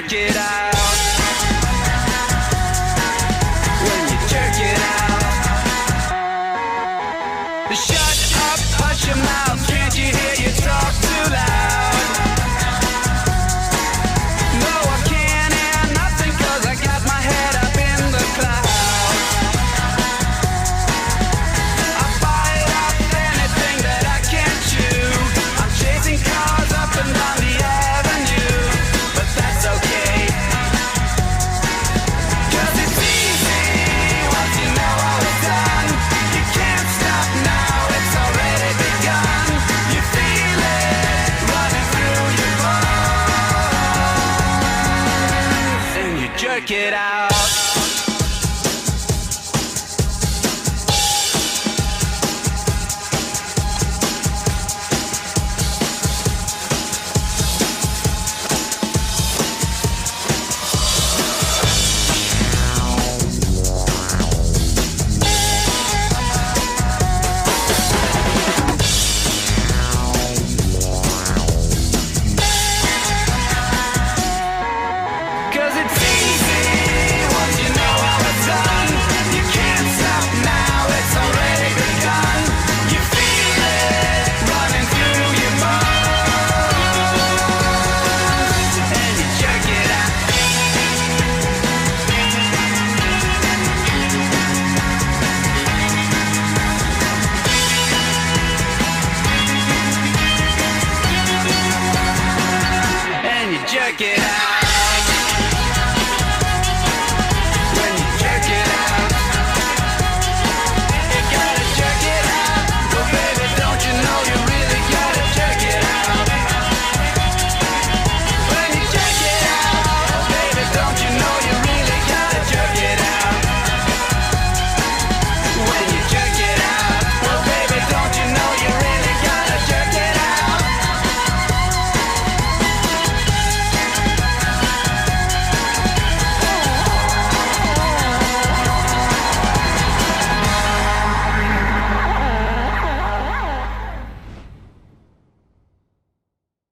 jerk it out. When you jerk it out. Shut up, hush your mouth. Can't you hear you talk too loud? No, I can't hear nothing 'cause I got my head up in the clouds. I bite off anything that I can't chew. I'm chasing cars up and down the avenue, but that's okay. 'Cause it's easy once you know how it's done. You can't stop now, it's already begun. You feel it running through your bones, and you jerk it out.